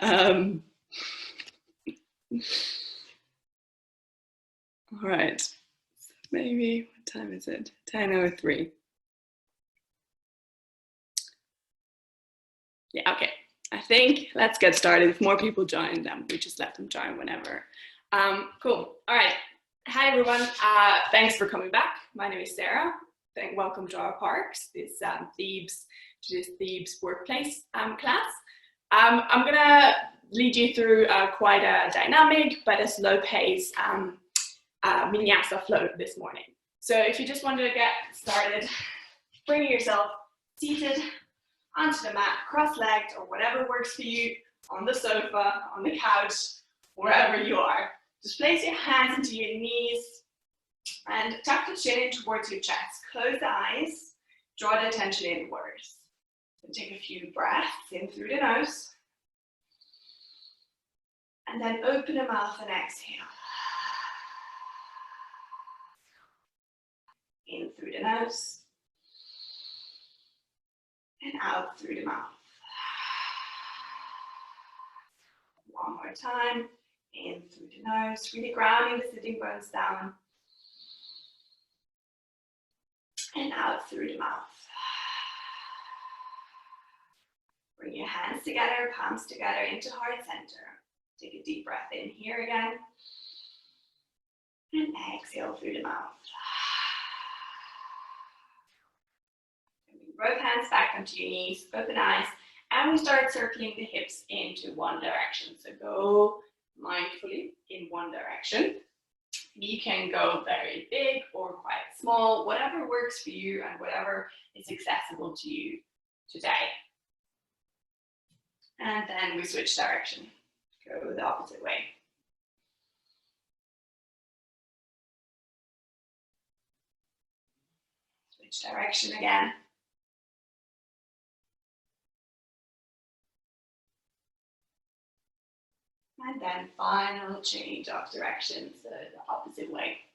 Um, all right, maybe, what time is it? 10:03. Yeah, okay. I think let's get started. If more people join them, we just let them join whenever. Cool. All right. Hi, everyone. Thanks for coming back. My name is Sarah. Welcome to our parks, this Thebes workplace class. I'm going to lead you through quite a dynamic but a slow pace vinyasa flow this morning. So if you just wanted to get started, bring yourself seated onto the mat, cross-legged, or whatever works for you, on the sofa, on the couch, wherever you are. Just place your hands into your knees and tuck the chin in towards your chest. Close the eyes, draw the attention inwards. And take a few breaths in through the nose. And then open the mouth and exhale. In through the nose. And out through the mouth. One more time. In through the nose, really grounding the sitting bones down. And out through the mouth. Bring your hands together, palms together into heart center. Take a deep breath in here again. And exhale through the mouth. Bring both hands back onto your knees, open eyes, and we start circling the hips into one direction. So go mindfully in one direction. You can go very big or quite small, whatever works for you and whatever is accessible to you today. And then we switch direction, go the opposite way. Switch direction again. And then final change of direction, so the opposite way.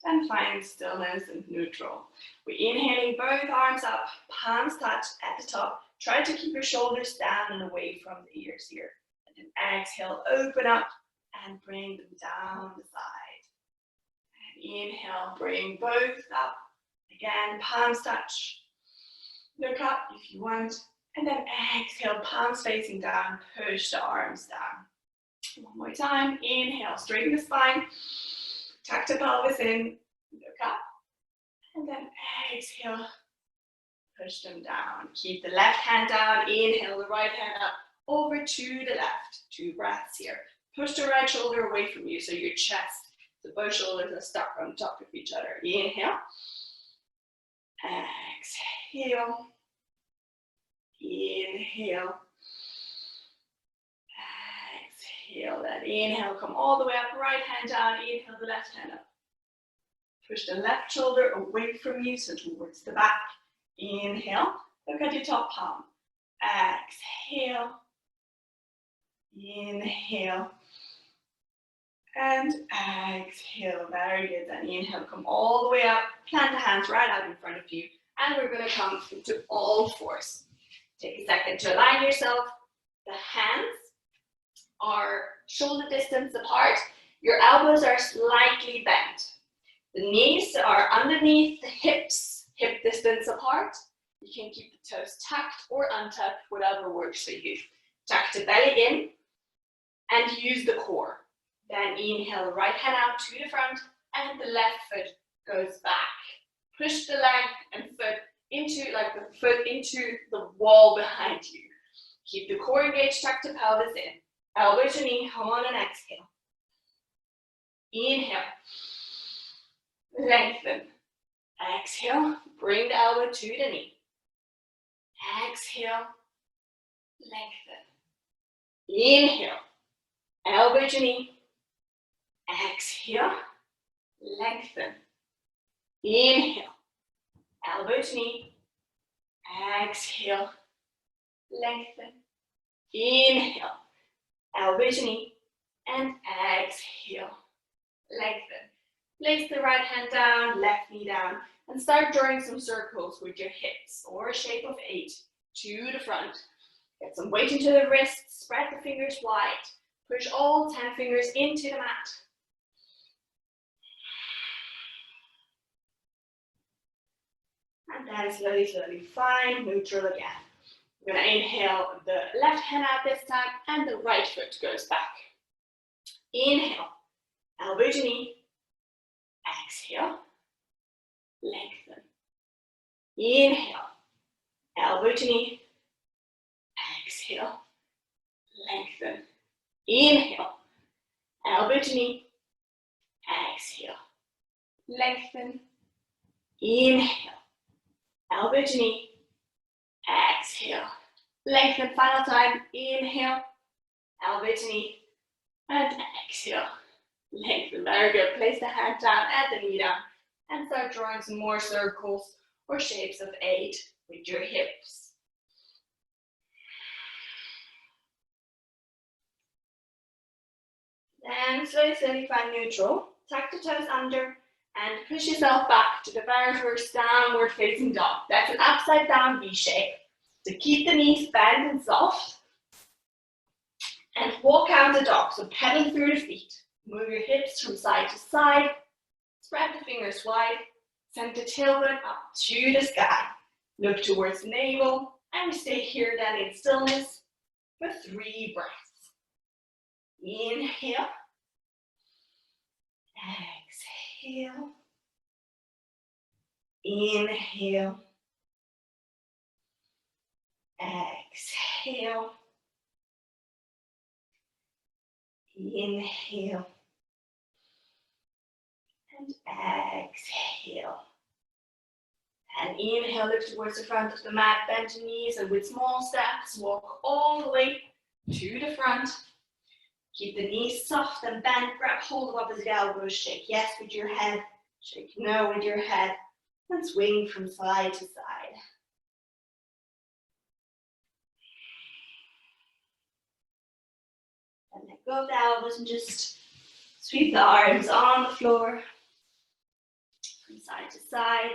And find stillness and neutral. We're inhaling both arms up, palms touch at the top. Try to keep your shoulders down and away from the ears here. And then exhale, open up and bring them down the side. And inhale, bring both up. Again, palms touch. Look up if you want. And then exhale, palms facing down, push the arms down. One more time, inhale, straighten the spine. Tuck the pelvis in, look up. And then exhale, push them down. Keep the left hand down, inhale the right hand up, over to the left. 2 breaths here. Push the right shoulder away from you, so your chest, so both shoulders are stuck on top of each other. Inhale. Exhale. Inhale. Exhale. That inhale, come all the way up, right hand down, inhale the left hand up. Push the left shoulder away from you, so towards the back. Inhale, look at your top palm. Exhale. Inhale. And exhale, very good. Then inhale, come all the way up, plant the hands right out in front of you, and we're going to come into all fours. Take a second to align yourself. The hands are shoulder distance apart. Your elbows are slightly bent. The knees are underneath the hips, hip distance apart. You can keep the toes tucked or untucked, whatever works for you. Tuck the belly in and use the core. Then inhale the right hand out to the front and the left foot goes back. Push the leg and foot into, like the foot into the wall behind you. Keep the core engaged, tuck the pelvis in. Elbow to knee, come on and exhale. Inhale. Lengthen. Exhale, bring the elbow to the knee. Exhale, lengthen. Inhale, elbow to knee. Exhale, lengthen. Inhale, elbow to knee. Exhale, lengthen. Inhale, elbow to knee. And exhale, lengthen. Place the right hand down, left knee down, and start drawing some circles with your hips, or a shape of 8 to the front. Get some weight into the wrists, spread the fingers wide. Push all 10 fingers into the mat. And then slowly, slowly find neutral again. We're going to inhale the left hand out this time, and the right foot goes back. Inhale, elbow to knee. Exhale, lengthen. Inhale, elbow to knee. Exhale, lengthen. Inhale, elbow to knee. Exhale, lengthen. Inhale, elbow to knee. Exhale, lengthen. Final time. Inhale, elbow to knee. And exhale, lengthen. Very good. Place the hand down and the knee down. And start drawing some more circles or shapes of 8 with your hips. Then slowly, slowly find neutral. Tuck the toes under and push yourself back to the very first downward facing dog. That's an upside down V shape. So keep the knees bent and soft. And walk out the dog. So pedal through the feet. Move your hips from side to side. Spread the fingers wide. Send the tailbone up to the sky. Look towards the navel. And we stay here then in stillness for 3 breaths. Inhale. Exhale. Inhale. Exhale. Inhale. And exhale. And inhale, look towards the front of the mat, bend your knees, and with small steps, walk all the way to the front. Keep the knees soft and bent, grab hold of opposite elbows, shake yes with your head, shake no with your head, and swing from side to side. And let go of the elbows and just sweep the arms on the floor from side to side.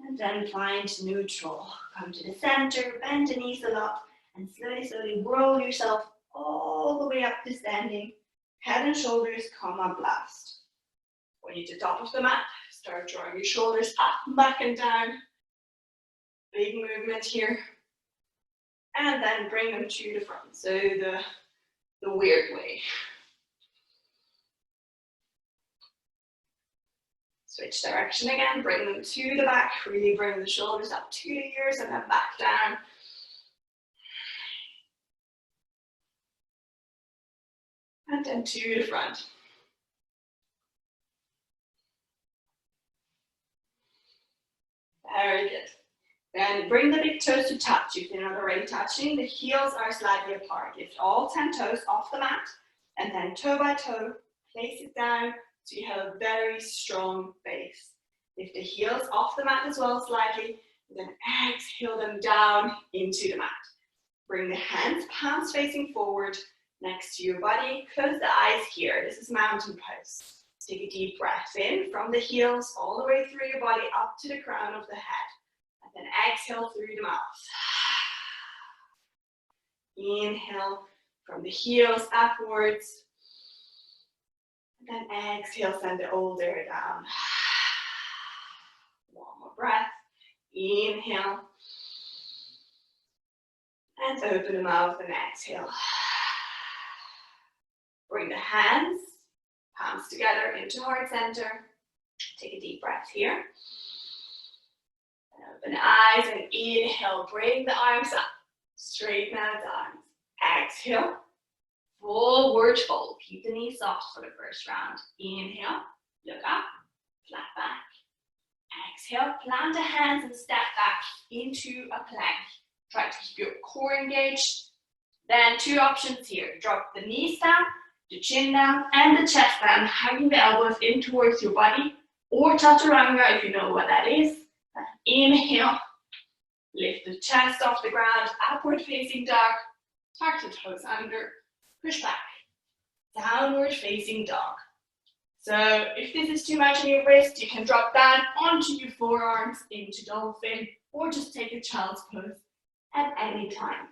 And then find neutral. Come to the center, bend the knees a lot, and slowly, slowly roll yourself all the way up to standing. Head and shoulders come up last. When you're at the top of the mat, start drawing your shoulders up and back and down. Big movement here. And then bring them to the front. So the weird way. Switch direction again, bring them to the back, really bring the shoulders up to the ears and then back down. And then to the front. Very good. Then bring the big toes to touch. If they're not already touching, the heels are slightly apart. Lift all 10 toes off the mat and then toe by toe, place it down. So you have a very strong base. Lift the heels off the mat as well slightly, and then exhale them down into the mat. Bring the hands, palms facing forward next to your body. Close the eyes here. This is mountain pose. Take a deep breath in from the heels all the way through your body up to the crown of the head. And then exhale through the mouth. Inhale from the heels upwards. Then exhale, send the old air down. One more breath. Inhale. And open the mouth and exhale. Bring the hands, palms together into heart center. Take a deep breath here. And open the eyes and inhale. Bring the arms up. Straighten out the arms. Exhale. Forward fold. Keep the knees soft for the first round. Inhale, look up, flat back. Exhale, plant the hands and step back into a plank. Try to keep your core engaged. Then 2 options here. Drop the knees down, the chin down, and the chest down, hugging the elbows in towards your body, or chaturanga if you know what that is. Inhale, lift the chest off the ground, upward facing dog. tuck the toes under, push back, downward facing dog. So if this is too much on your wrist, you can drop down onto your forearms into dolphin, or just take a child's pose at any time.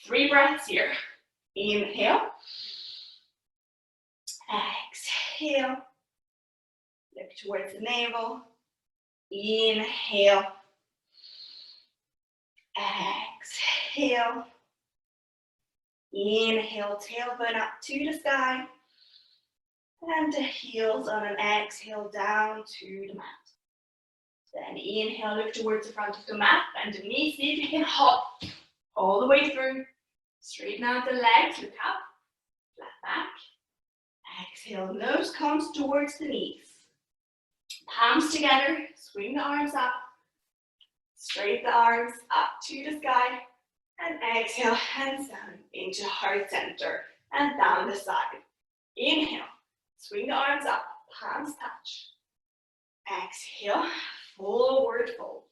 3 breaths here. Inhale, exhale, look towards the navel, inhale, exhale, inhale, tailbone up to the sky, and the heels on an exhale down to the mat. Then inhale, look towards the front of the mat, bend the knees, see if you can hop all the way through. Straighten out the legs, look up, flat back. Exhale, nose comes towards the knees. Palms together, swing the arms up. Straight the arms up to the sky. And exhale, hands down into heart center and down the side. Inhale, swing the arms up, palms touch. Exhale, forward fold.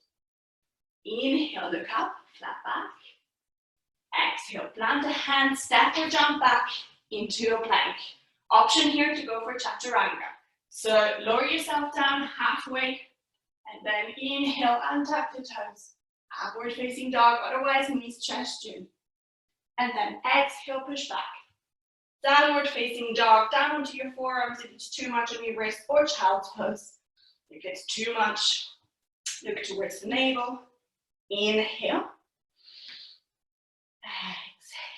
Inhale, look up, flat back. Exhale, plant a hand, step or jump back into a plank. Option here to go for chaturanga. So lower yourself down halfway and then inhale and tuck the toes. Upward facing dog, otherwise knees, chest, chin. And then exhale, push back. Downward facing dog, down onto your forearms if it's too much on your wrist, or child's pose. If it's too much, look towards the navel. Inhale.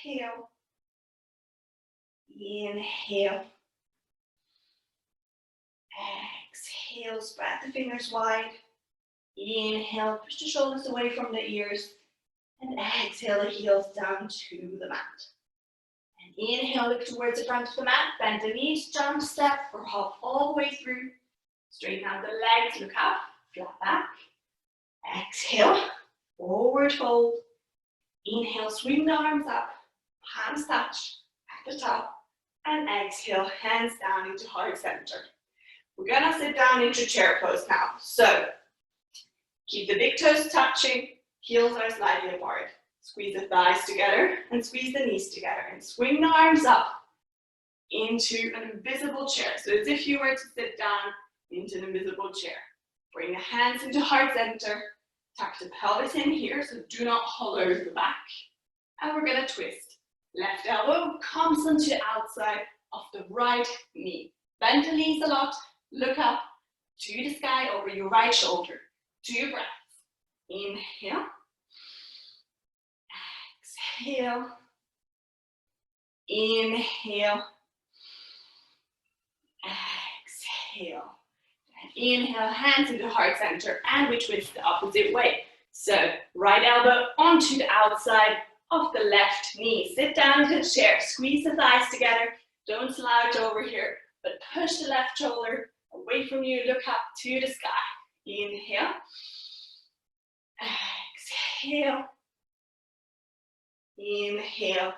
Exhale. Inhale. Exhale, spread the fingers wide. Inhale, push the shoulders away from the ears. And exhale, the heels down to the mat. And inhale, look towards the front of the mat. Bend the knees, jump, step, or hop all the way through. Straighten out the legs, look up, flat back. Exhale, forward fold. Inhale, swing the arms up, palms touch at the top. And exhale, hands down into heart center. We're gonna sit down into chair pose now. So keep the big toes touching, heels are slightly apart. Squeeze the thighs together and squeeze the knees together and swing the arms up into an invisible chair. So as if you were to sit down into an invisible chair. Bring the hands into heart center, tuck the pelvis in here, so do not hollow the back. And we're gonna twist. Left elbow comes onto the outside of the right knee. Bend the knees a lot, look up to the sky over your right shoulder. 2 breaths. Inhale. Exhale. Inhale. Exhale. And inhale, hands into heart center, and we twist the opposite way. So right elbow onto the outside of the left knee. Sit down into the chair, squeeze the thighs together. Don't slouch over here, but push the left shoulder away from you. Look up to the sky. Inhale. Exhale. Inhale.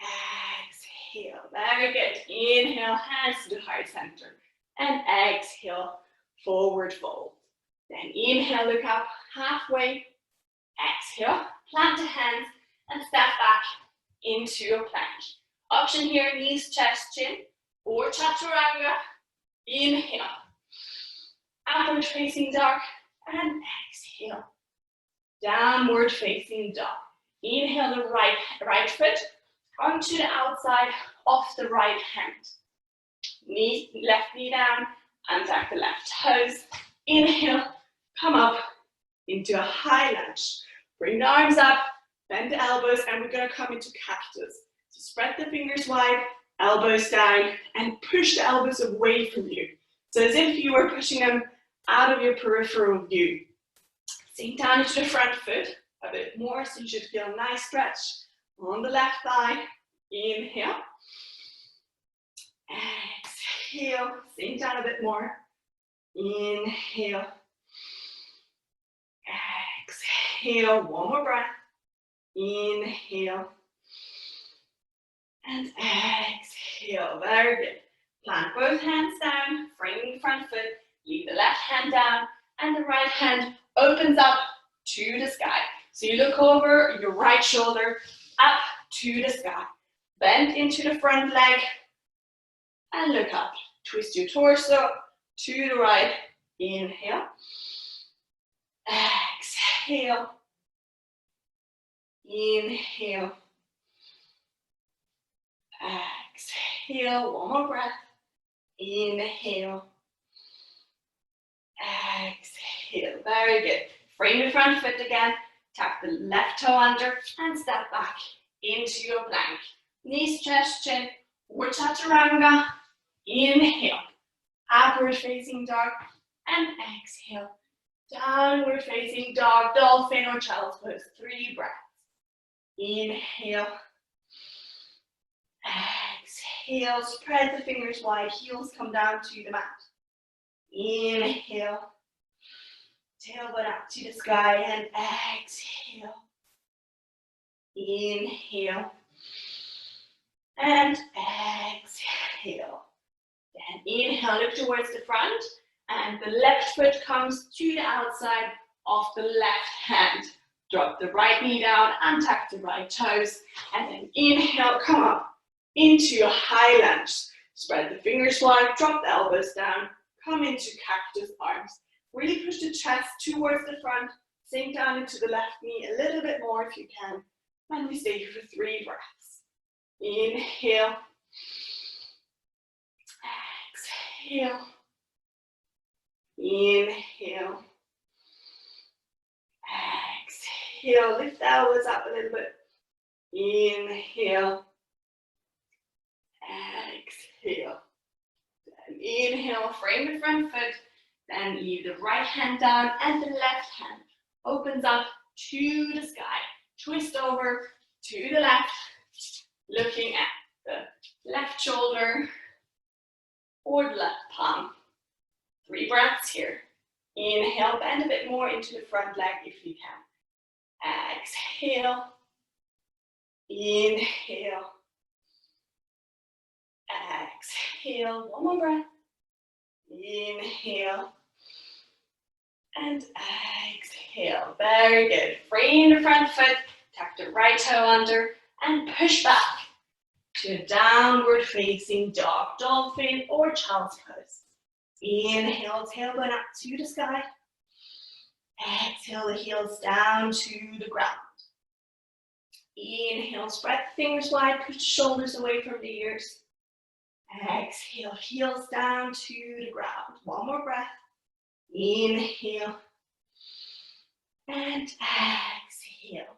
Exhale. Very good. Inhale, hands to the heart center. And exhale, forward fold. Then inhale, look up halfway. Exhale, plant the hands and step back into a plank. Option here, knees, chest, chin, or chaturanga. Inhale. Upward facing dog and exhale. Downward facing dog. Inhale the right foot onto the outside of the right hand. Left knee down, untuck the left toes. Inhale, come up into a high lunge. Bring the arms up, bend the elbows, and we're gonna come into cactus. So spread the fingers wide, elbows down, and push the elbows away from you. So as if you were pushing them out of your peripheral view. Sink down into the front foot a bit more, so you should feel a nice stretch on the left thigh. Inhale. Exhale, sink down a bit more. Inhale. Exhale, one more breath. Inhale. And exhale, very good. Plant both hands down, frame the front foot, leave the left hand down, and the right hand opens up to the sky. So you look over your right shoulder up to the sky. Bend into the front leg and look up. Twist your torso to the right. Inhale. Exhale. Inhale. Exhale. One more breath. Inhale. Exhale. Very good. Frame the front foot again. Tuck the left toe under and step back into your plank. Knee stretch, chin, or chaturanga. Inhale. Upward facing dog. And exhale. Downward facing dog, dolphin, or child's pose. 3 breaths. Inhale. Exhale. Spread the fingers wide. Heels come down to the mat. Inhale. Tailbone up to the sky and exhale. Inhale. And exhale. Then inhale, look towards the front. And the left foot comes to the outside of the left hand. Drop the right knee down and tuck the right toes. And then inhale, come up into your high lunge. Spread the fingers wide, drop the elbows down. Come into cactus arms. Really push the chest towards the front. Sink down into the left knee a little bit more if you can. And we stay here for 3 breaths. Inhale. Exhale. Inhale. Exhale. Lift the elbows up a little bit. Inhale. Exhale. Then inhale, frame the front foot. Then leave the right hand down and the left hand opens up to the sky. Twist over to the left, looking at the left shoulder or the left palm. 3 breaths here. Inhale, bend a bit more into the front leg if you can. Exhale. Inhale. Exhale. One more breath. Inhale. And exhale. Very good. Frame the front foot. Tuck the right toe under and push back to a downward facing dog, dolphin, or child's pose. Inhale, tailbone up to the sky. Exhale, the heels down to the ground. Inhale, spread the fingers wide, push the shoulders away from the ears. Exhale, heels down to the ground. One more breath. Inhale. And exhale.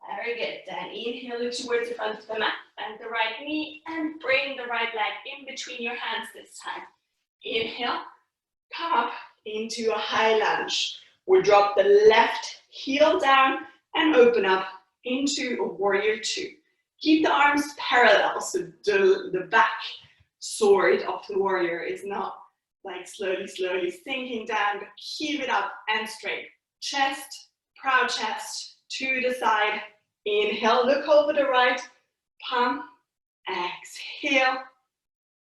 Very good. Then inhale, look towards the front of the mat. Bend the right knee and bring the right leg in between your hands this time. Inhale, come up into a high lunge. We'll drop the left heel down and open up into a warrior 2. Keep the arms parallel, so the back sword of the warrior is not like slowly sinking down, but keep it up and straight. Chest, proud chest to the side. Inhale, look over the right palm. Exhale.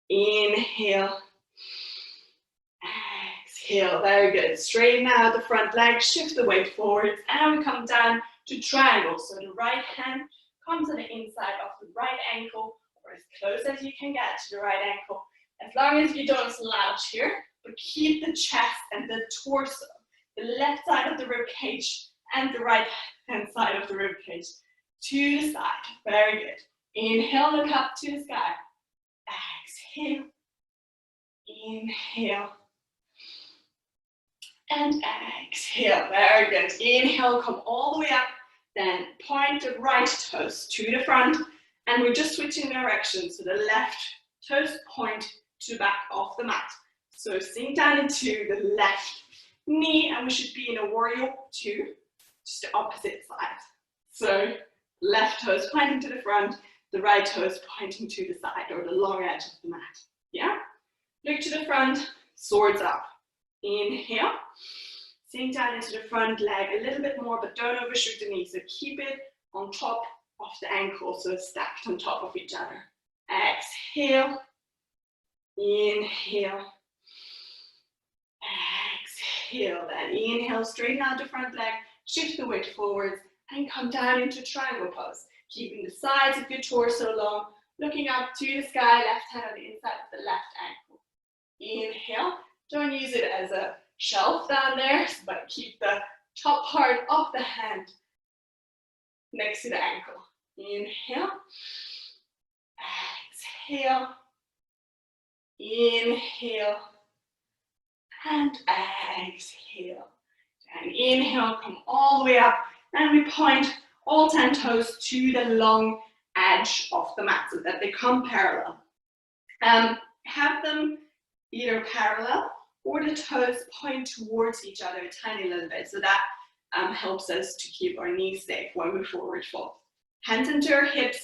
Inhale. Exhale. Very good. Straighten out the front leg, shift the weight forwards, and we come down to triangle. So the right hand comes on the inside of the right ankle, or as close as you can get to the right ankle. As long as you don't slouch here, but keep the chest and the torso, the left side of the rib cage and the right hand side of the rib cage to the side. Very good. Inhale, look up to the sky. Exhale. Inhale. And exhale. Very good. Inhale, come all the way up. Then point the right toes to the front. And we're just switching direction. So the left toes point to the back of the mat. So sink down into the left knee, and we should be in a warrior 2, just the opposite side. So left toes pointing to the front, the right toes pointing to the side or the long edge of the mat. Yeah? Look to the front, swords up. Inhale. Sink down into the front leg a little bit more, but don't overshoot the knee. So keep it on top of the ankle, so stacked on top of each other. Exhale. Inhale. Exhale. Then inhale, straighten out the front leg. shift the weight forwards and come down into triangle pose. Keeping the sides of your torso long, looking up to the sky, left hand on the inside of the left ankle. Inhale, don't use it as a shelf down there, but keep the top part of the hand next to the ankle. Inhale, exhale, inhale, and exhale. And inhale, come all the way up, and we point all 10 toes to the long edge of the mat so that they come parallel. Have them either parallel or the toes point towards each other a tiny little bit, so that helps us to keep our knees safe when we forward fold. Hands into our hips,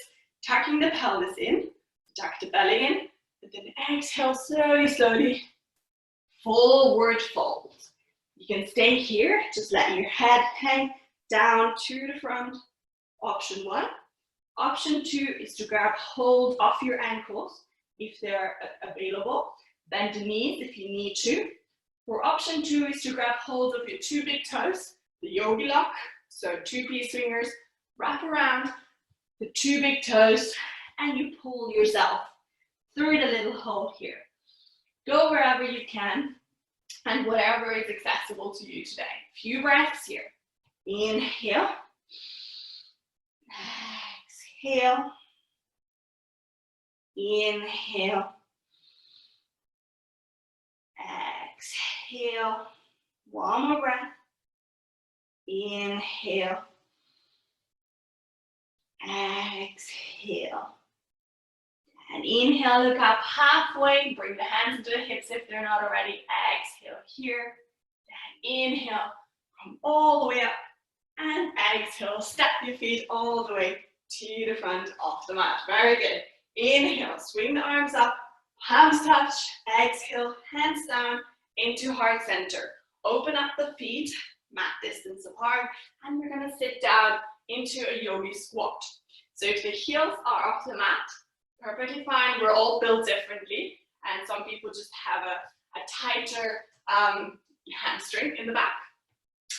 tucking the pelvis in, tuck the belly in, and then exhale slowly, slowly, forward fold. You can stay here, just let your head hang down to the front. Option 1. Option 2 is to grab hold of your ankles if they're available. Bend the knees if you need to. Or option 2 is to grab hold of your 2 big toes, the yogi lock, so 2 piece fingers, wrap around the 2 big toes, and you pull yourself through the little hole here. Go wherever you can and whatever is accessible to you today. Few breaths here. Inhale, exhale, inhale, exhale. One more breath. Inhale, exhale. And inhale, look up halfway, bring the hands into the hips if they're not already. Exhale here, and inhale, come all the way up, and exhale, step your feet all the way to the front of the mat. Very good. Inhale, swing the arms up, palms touch, exhale, hands down into heart center. Open up the feet, mat distance apart, and we're gonna sit down into a yogi squat. So if the heels are off the mat, perfectly fine. We're all built differently, and some people just have a tighter hamstring in the back.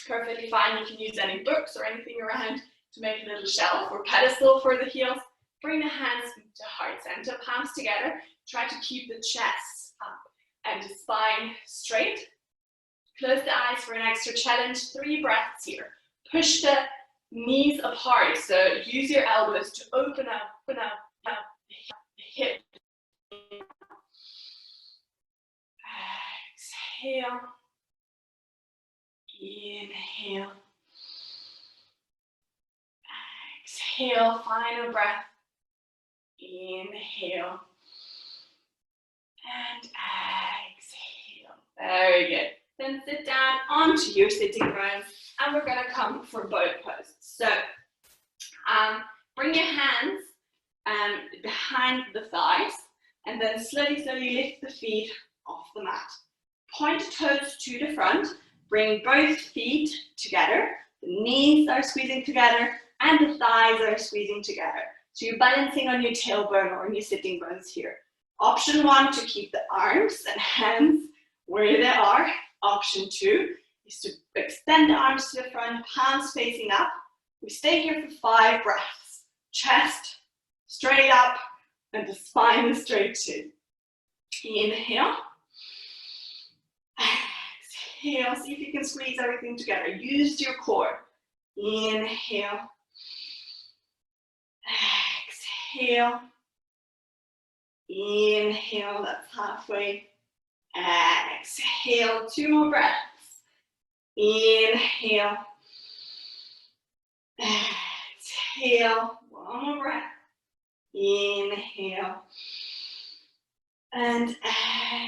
Perfectly fine. You can use any books or anything around to make a little shelf or pedestal for the heels. Bring the hands to heart center, palms together. Try to keep the chest up and the spine straight. Close the eyes for an extra challenge. 3 breaths here. Push the knees apart. So use your elbows to open up the hip. Exhale. Inhale. Exhale. Final breath. Inhale. And exhale. Very good. Then sit down onto your sitting bones, and we're going to come for boat pose. So bring your hands behind the thighs, and then slowly, slowly lift the feet off the mat. Point toes to the front, bring both feet together, the knees are squeezing together, and the thighs are squeezing together. So you're balancing on your tailbone or on your sitting bones here. Option 1, to keep the arms and hands where they are. Option 2 is to extend the arms to the front, palms facing up. We stay here for 5 breaths. Chest straight up, and the spine is straight too. Inhale. Exhale. See if you can squeeze everything together. Use your core. Inhale. Exhale. Inhale. That's halfway. Exhale. 2 more breaths. Inhale. Exhale. 1 more breath. Inhale. And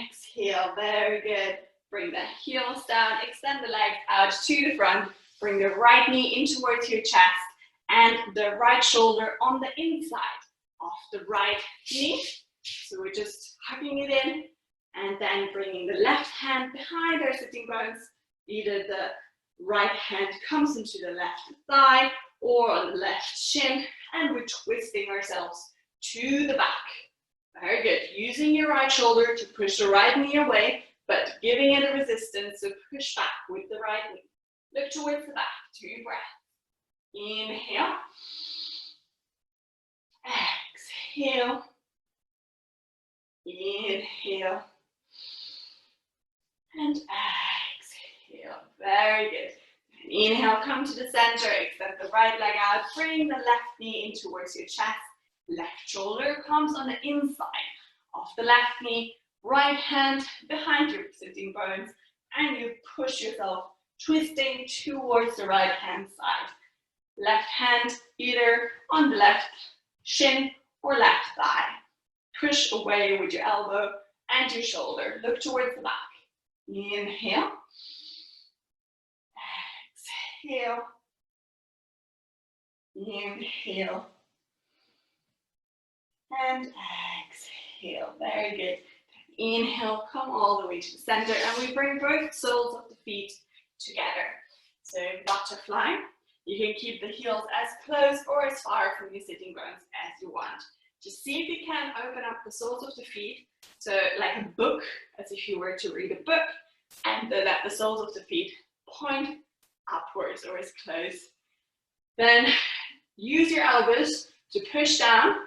exhale. Very good. Bring the heels down. Extend the legs out to the front. Bring the right knee in towards your chest and the right shoulder on the inside of the right knee. So we're just hugging it in, and then bringing the left hand behind our sitting bones. Either the right hand comes into the left thigh or on the left shin, and we're twisting ourselves to the back. Very good. Using your right shoulder to push the right knee away, but giving it a resistance, so push back with the right knee. Look towards the back, 2 breaths. Inhale. Exhale. Inhale. And exhale. Very good. And inhale, come to the center, extend the right leg out, bring the left knee in towards your chest. Left shoulder comes on the inside of the left knee, right hand behind your sitting bones, and you push yourself, twisting towards the right hand side. Left hand either on the left shin or left thigh. Push away with your elbow and your shoulder. Look towards the back. Inhale. Exhale. Inhale. And exhale. Very good. Inhale, come all the way to the center, and we bring both soles of the feet together. So butterfly. You can keep the heels as close or as far from your sitting bones as you want. Just see if you can open up the soles of the feet, so like a book, as if you were to read a book, and let the soles of the feet point upwards or as close. Then use your elbows to push down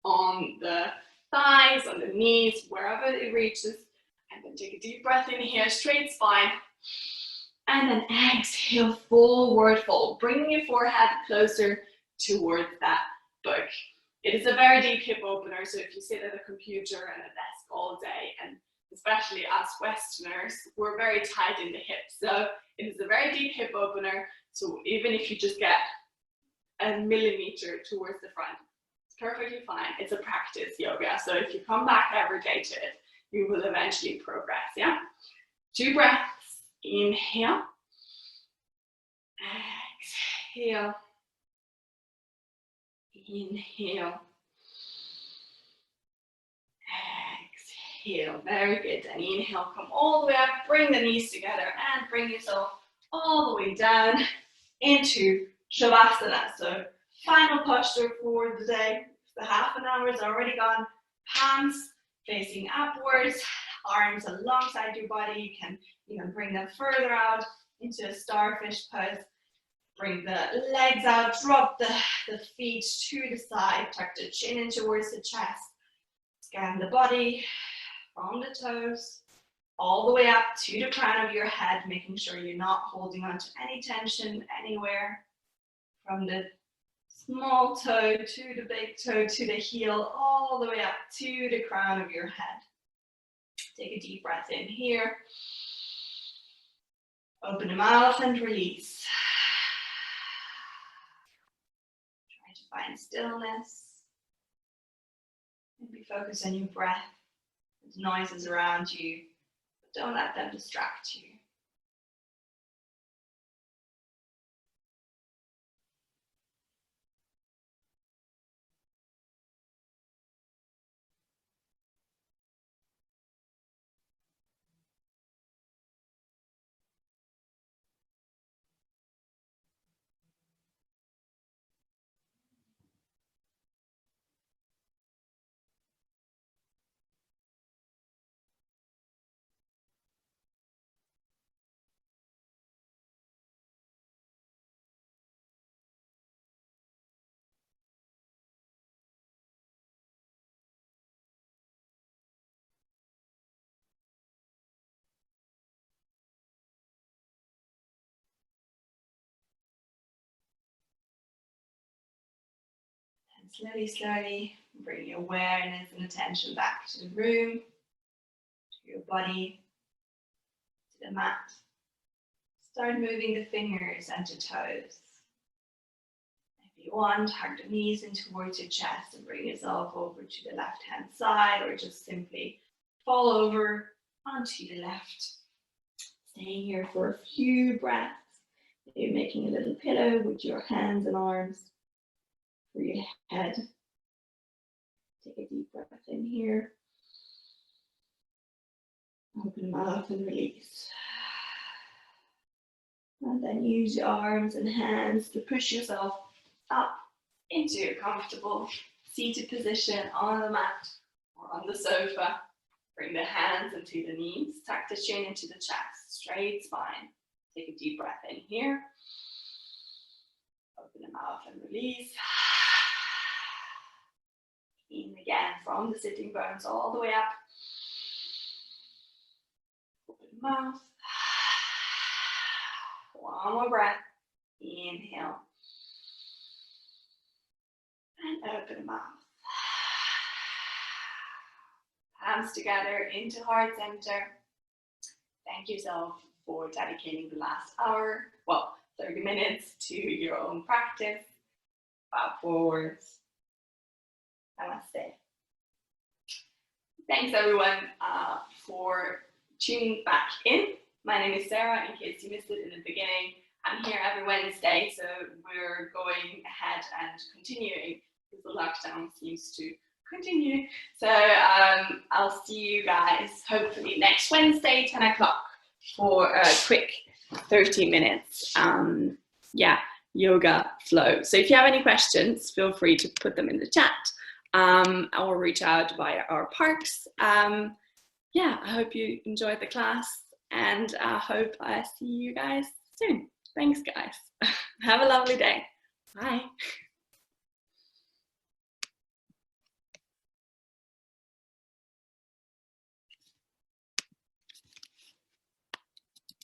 on the thighs, on the knees, wherever it reaches, and then take a deep breath in here, straight spine. And then exhale, forward fold, bringing your forehead closer towards that book. It is a very deep hip opener, so if you sit at a computer and a desk all day, and especially us Westerners, we're very tight in the hips. So it is a very deep hip opener, so even if you just get a millimeter towards the front, it's perfectly fine. It's a practice yoga, so if you come back every day to it, you will eventually progress, yeah? 2 breaths. Inhale, exhale, inhale, exhale. Very good. And inhale, come all the way up, bring the knees together and bring yourself all the way down into Shavasana. So final posture for the day. The half an hour is already gone. Palms facing upwards, arms alongside your body. You can even bring them further out into a starfish pose. Bring the legs out, drop the feet to the side, tuck the chin in towards the chest. Scan the body from the toes all the way up to the crown of your head, making sure you're not holding on to any tension anywhere. From the small toe to the big toe to the heel, all the way up to the crown of your head. Take a deep breath in here. Open the mouth and release. Try to find stillness. Maybe focus on your breath. There's noises around you, but don't let them distract you. And slowly, slowly bring your awareness and attention back to the room, to your body, to the mat. Start moving the fingers and the toes. If you want, hug the knees in towards your chest and bring yourself over to the left hand side, or just simply fall over onto the left. Staying here for a few breaths. You're making a little pillow with your hands and arms for your head. Take a deep breath in here. Open mouth and release. And then use your arms and hands to push yourself up into a comfortable seated position on the mat or on the sofa. Bring the hands into the knees, tuck the chin into the chest, straight spine. Take a deep breath in here. Open the mouth and release. In again from the sitting bones all the way up. Open the mouth. One more breath. Inhale. And open the mouth. Hands together into heart center. Thank yourself for dedicating the last hour, well, 30 minutes to your own practice. Bow forwards. Namaste. Thanks everyone for tuning back in. My name is Sarah, in case you missed it in the beginning. I'm here every Wednesday, so we're going ahead and continuing because the lockdown seems to continue. So I'll see you guys hopefully next Wednesday, 10 o'clock for a quick 30 minutes yoga flow. So if you have any questions, feel free to put them in the chat or reach out via our parks. I hope you enjoyed the class and I hope I see you guys soon. Thanks guys. Have a lovely day. Bye.